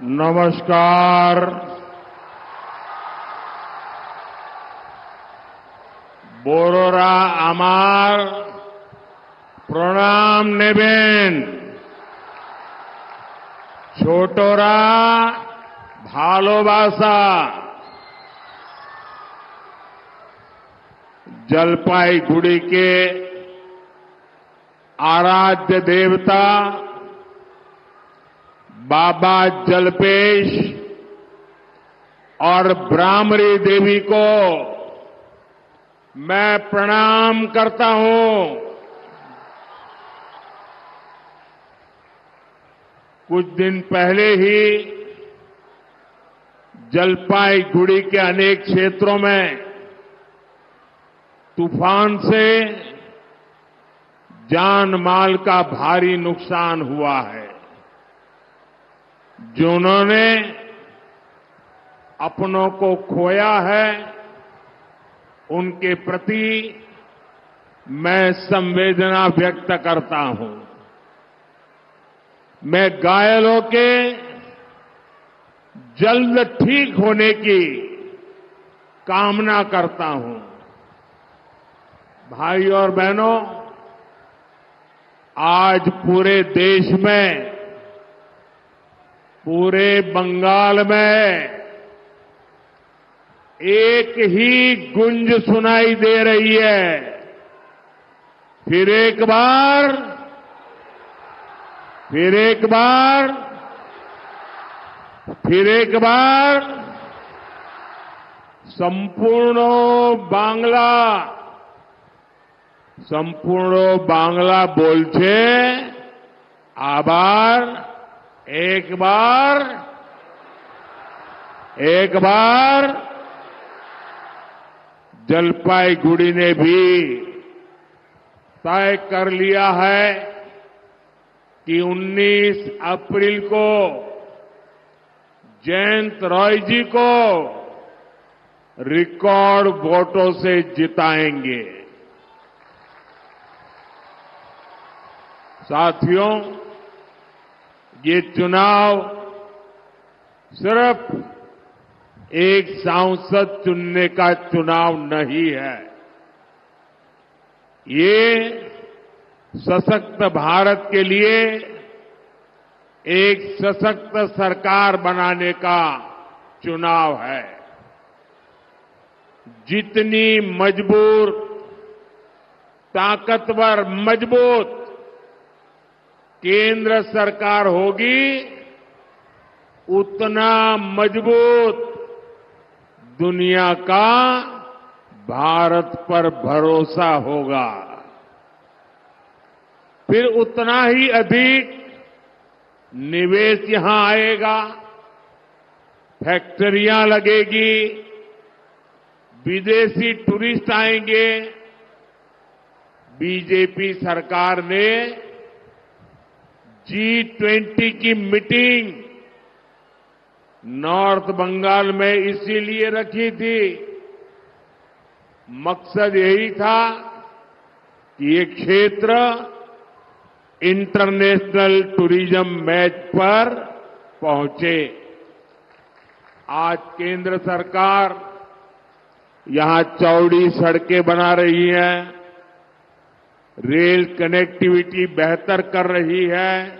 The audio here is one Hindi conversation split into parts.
नमस्कार। बोरोरा आमार प्रणाम नेबेन छोटोरा भालोबासा जलपाईगुड़ी के आराध्य देवता बाबा जलपेश और ब्राह्मरी देवी को मैं प्रणाम करता हूं। कुछ दिन पहले ही जलपाईगुड़ी के अनेक क्षेत्रों में तूफान से जान माल का भारी नुकसान हुआ है। जिन्होंने अपनों को खोया है, उनके प्रति मैं संवेदना व्यक्त करता हूं। मैं घायलों के जल्द ठीक होने की कामना करता हूं। भाई और बहनों, आज पूरे देश में, पूरे बंगाल में एक ही गुंज सुनाई दे रही है। फिर एक बार संपूर्ण बांग्ला बोलছে आबार एक बार जलपाईगुड़ी ने भी तय कर लिया है कि 19 अप्रैल को जयंत रॉय जी को रिकॉर्ड वोटों से जिताएंगे। साथियों, ये चुनाव सिर्फ एक सांसद चुनने का चुनाव नहीं है। ये सशक्त भारत के लिए एक सशक्त सरकार बनाने का चुनाव है। जितनी ताकतवर मजबूत केंद्र सरकार होगी, उतना मजबूत दुनिया का भारत पर भरोसा होगा। फिर उतना ही अधिक निवेश यहां आएगा, फैक्ट्रियां लगेगी, विदेशी टूरिस्ट आएंगे। बीजेपी सरकार ने G20 की मीटिंग नॉर्थ बंगाल में इसीलिए रखी थी। मकसद यही था कि ये क्षेत्र इंटरनेशनल टूरिज्म मैच पर पहुंचे। आज केंद्र सरकार यहां चौड़ी सड़कें बना रही है, रेल कनेक्टिविटी बेहतर कर रही है।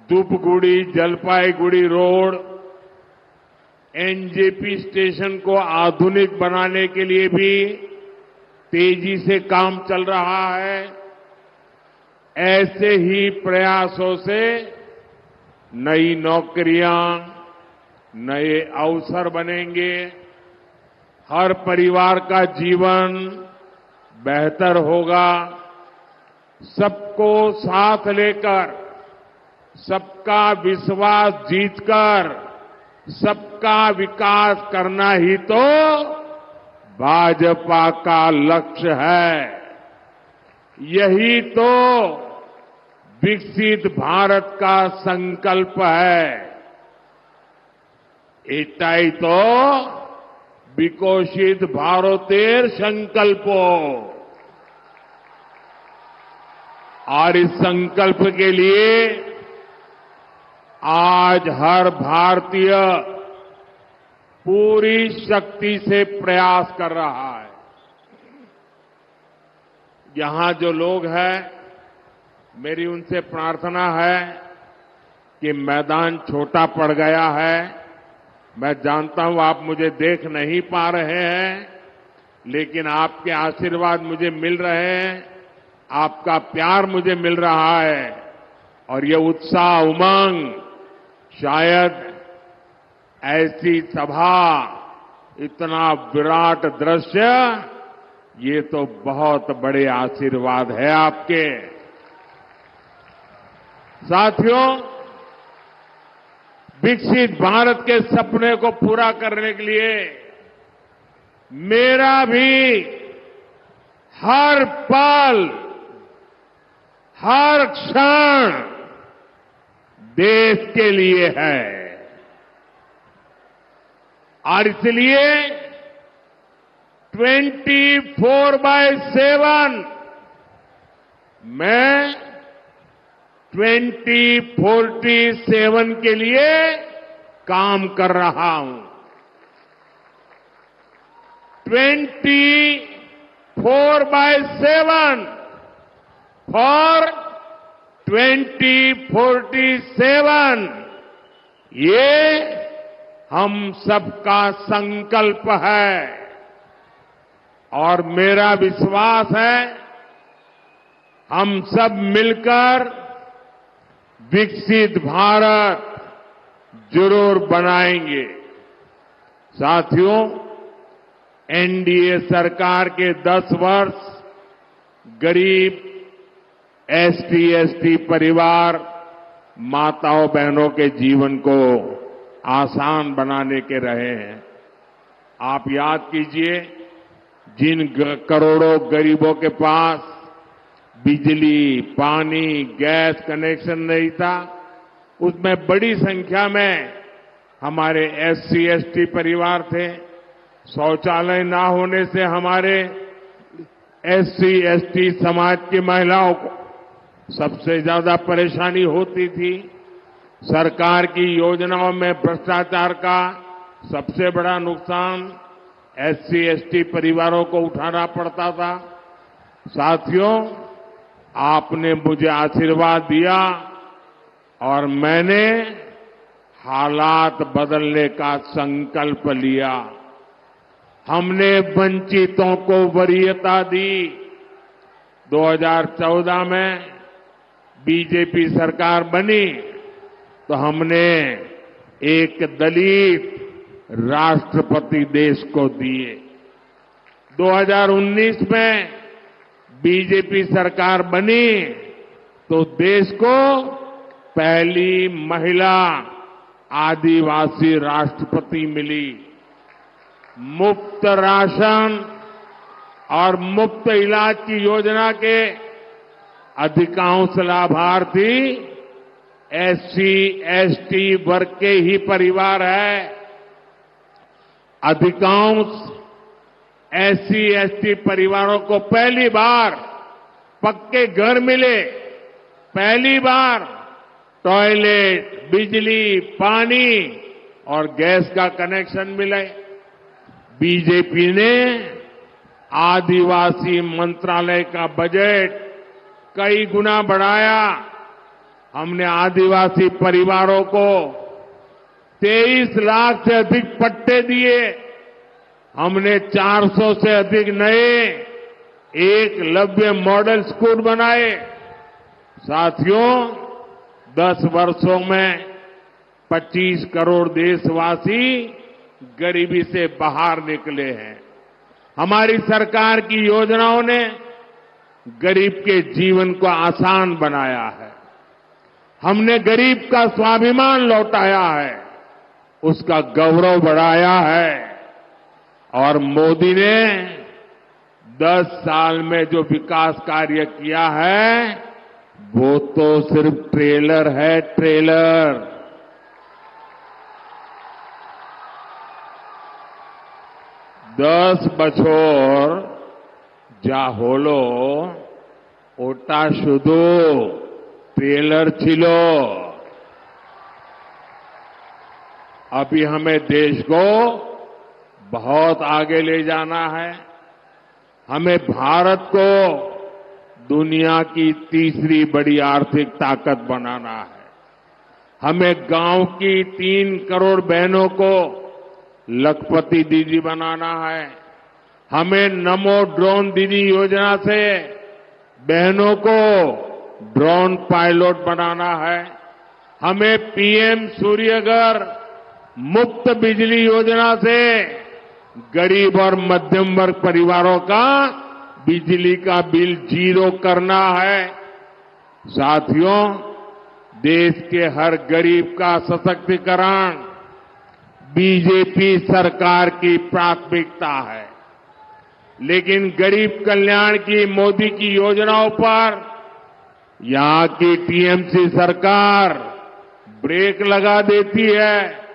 Dhupguri Jalpaiguri road, NJP station को आधुनिक बनाने के लिए भी तेजी से काम चल रहा है। ऐसे ही प्रयासों से नई नौकरियां, नए अवसर बनेंगे। हर परिवार का जीवन बेहतर होगा। सबको साथ लेकर, सबका विश्वास जीतकर सबका विकास करना ही तो भाजपा का लक्ष्य है। यही तो विकसित भारत का संकल्प है। एटाई तो विकसित भारतेर संकल्पो। और इस संकल्प के लिए आज हर भारतीय पूरी शक्ति से प्रयास कर रहा है। यहां जो लोग हैं, मेरी उनसे प्रार्थना है कि मैदान छोटा पड़ गया है। मैं जानता हूं आप मुझे देख नहीं पा रहे हैं, लेकिन आपके आशीर्वाद मुझे मिल रहे हैं, आपका प्यार मुझे मिल रहा है और ये उत्साह, उमंग, शायद ऐसी सभा, इतना विराट दृश्य, ये तो बहुत बड़े आशीर्वाद है आपके। साथियों, विकसित भारत के सपने को पूरा करने के लिए मेरा भी हर पल, हर क्षण देश के लिए है और इसलिए 24/7 मैं 2047 के लिए काम कर रहा हूं। 24/7 फॉर 2047 ये हम सबका संकल्प है और मेरा विश्वास है हम सब मिलकर विकसित भारत जरूर बनाएंगे। साथियों, एनडीए सरकार के 10 वर्ष गरीब एसटी परिवार, माताओं बहनों के जीवन को आसान बनाने के रहे हैं। आप याद कीजिए, जिन करोड़ों गरीबों के पास बिजली, पानी, गैस कनेक्शन नहीं था, उसमें बड़ी संख्या में हमारे SC/ST परिवार थे। शौचालय ना होने से हमारे SC/ST समाज की महिलाओं को सबसे ज्यादा परेशानी होती थी। सरकार की योजनाओं में भ्रष्टाचार का सबसे बड़ा नुकसान SC/ST परिवारों को उठाना पड़ता था। साथियों, आपने मुझे आशीर्वाद दिया और मैंने हालात बदलने का संकल्प लिया। हमने वंचितों को वरीयता दी। 2014 में बीजेपी सरकार बनी तो हमने एक दलित राष्ट्रपति देश को दिए। 2019 में बीजेपी सरकार बनी तो देश को पहली महिला आदिवासी राष्ट्रपति मिली। मुफ्त राशन और मुफ्त इलाज की योजना के अधिकांश लाभार्थी SC/ST वर्ग के ही परिवार है। अधिकांश SC/ST परिवारों को पहली बार पक्के घर मिले, पहली बार टॉयलेट, बिजली, पानी और गैस का कनेक्शन मिले। बीजेपी ने आदिवासी मंत्रालय का बजट कई गुना बढ़ाया। हमने आदिवासी परिवारों को 23 लाख से अधिक पट्टे दिए। हमने 400 से अधिक नए एकलव्य मॉडल स्कूल बनाए। साथियों, 10 वर्षों में 25 करोड़ देशवासी गरीबी से बाहर निकले हैं। हमारी सरकार की योजनाओं ने गरीब के जीवन को आसान बनाया है। हमने गरीब का स्वाभिमान लौटाया है, उसका गौरव बढ़ाया है और मोदी ने 10 साल में जो विकास कार्य किया है वो तो सिर्फ ट्रेलर है, ट्रेलर। 10 বছর যা হলো ওটা শুধু ট্রেলার ছিল। अभी हमें देश को बहुत आगे ले जाना है। हमें भारत को दुनिया की तीसरी बड़ी आर्थिक ताकत बनाना है। हमें गांव की 3 करोड़ बहनों को लखपति दीदी बनाना है। हमें नमो ड्रोन दीदी योजना से बहनों को ड्रोन पायलट बनाना है। हमें पीएम सूर्यघर मुफ्त बिजली योजना से गरीब और मध्यम वर्ग परिवारों का बिजली का बिल 0 करना है। साथियों, देश के हर गरीब का सशक्तिकरण बीजेपी सरकार की प्राथमिकता है। लेकिन गरीब कल्याण की मोदी की योजनाओं पर यहां की टीएमसी सरकार ब्रेक लगा देती है।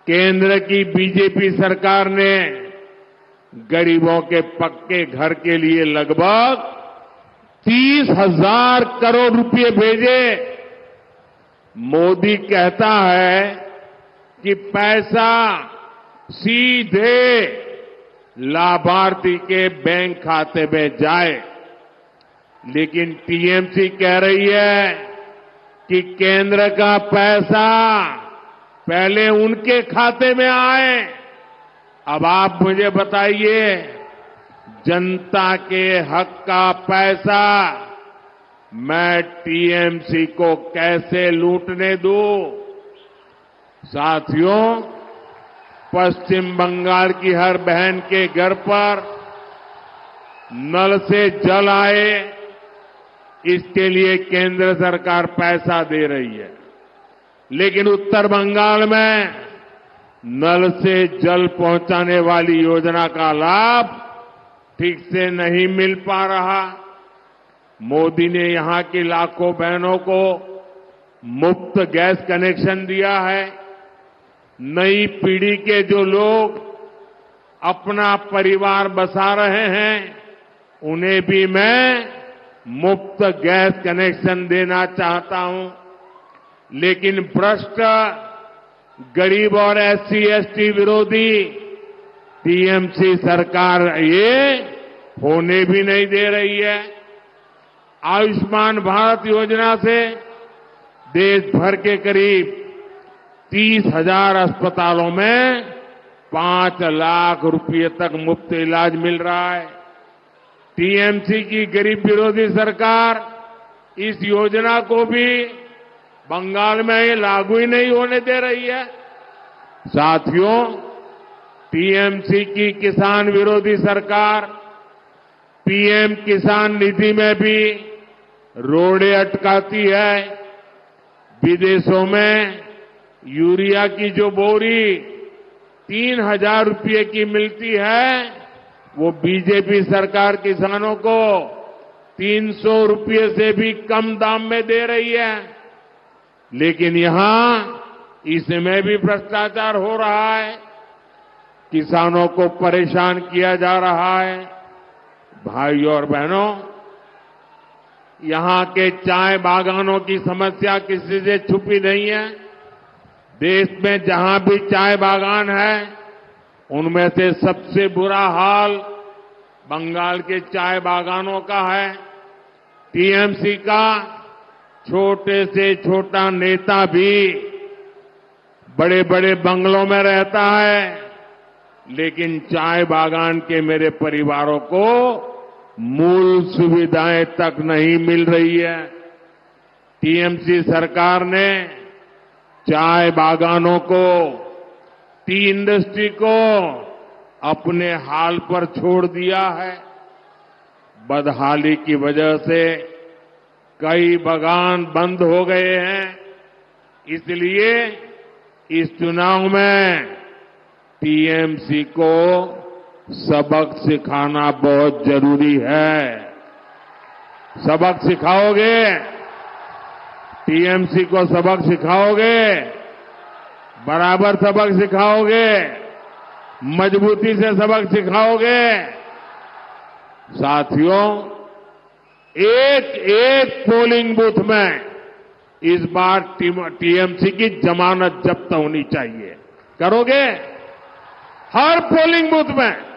केंद्र की बीजेपी सरकार ने गरीबों के पक्के घर के लिए लगभग 30,000 करोड़ रुपए भेजे। मोदी कहता है कि पैसा सीधे लाभार्थी के बैंक खाते में जाए, लेकिन टीएमसी कह रही है कि केंद्र का पैसा पहले उनके खाते में आए। अब आप मुझे बताइए, जनता के हक का पैसा मैं टीएमसी को कैसे लूटने दूं? साथियों, पश्चिम बंगाल की हर बहन के घर पर नल से जल आए, इसके लिए केंद्र सरकार पैसा दे रही है। लेकिन उत्तर बंगाल में नल से जल पहुंचाने वाली योजना का लाभ ठीक से नहीं मिल पा रहा। मोदी ने यहां की लाखों बहनों को मुफ्त गैस कनेक्शन दिया है। नई पीढ़ी के जो लोग अपना परिवार बसा रहे हैं, उन्हें भी मैं मुफ्त गैस कनेक्शन देना चाहता हूं। लेकिन भ्रष्ट, गरीब और एससी एसटी विरोधी टीएमसी सरकार ये होने भी नहीं दे रही है। आयुष्मान भारत योजना से देश भर के करीब 30,000 अस्पतालों में 5 लाख रुपए तक मुफ्त इलाज मिल रहा है। टीएमसी की गरीब विरोधी सरकार इस योजना को भी बंगाल में ये लागू ही नहीं होने दे रही है। साथियों, टीएमसी की किसान विरोधी सरकार पीएम किसान निधि में भी रोड़े अटकाती है। विदेशों में यूरिया की जो बोरी 3,000 रुपये की मिलती है, वो बीजेपी सरकार किसानों को 300 रुपये से भी कम दाम में दे रही है। लेकिन यहां इसमें भी भ्रष्टाचार हो रहा है, किसानों को परेशान किया जा रहा है। भाइयों और बहनों, यहां के चाय बागानों की समस्या किसी से छुपी नहीं है। देश में जहां भी चाय बागान है, उनमें से सबसे बुरा हाल बंगाल के चाय बागानों का है। टीएमसी का छोटे से छोटा नेता भी बड़े बड़े बंगलों में रहता है, लेकिन चाय बागान के मेरे परिवारों को मूल सुविधाएं तक नहीं मिल रही है। टीएमसी सरकार ने चाय बागानों को, टी इंडस्ट्री को अपने हाल पर छोड़ दिया है। बदहाली की वजह से कई बागान बंद हो गए हैं। इसलिए इस चुनाव में टीएमसी को सबक सिखाना बहुत जरूरी है। सबक सिखाओगे? टीएमसी को सबक सिखाओगे? बराबर सबक सिखाओगे? मजबूती से सबक सिखाओगे? साथियों, एक एक पोलिंग बूथ में इस बार टीएमसी की जमानत जब्त होनी चाहिए। करोगे? हर पोलिंग बूथ में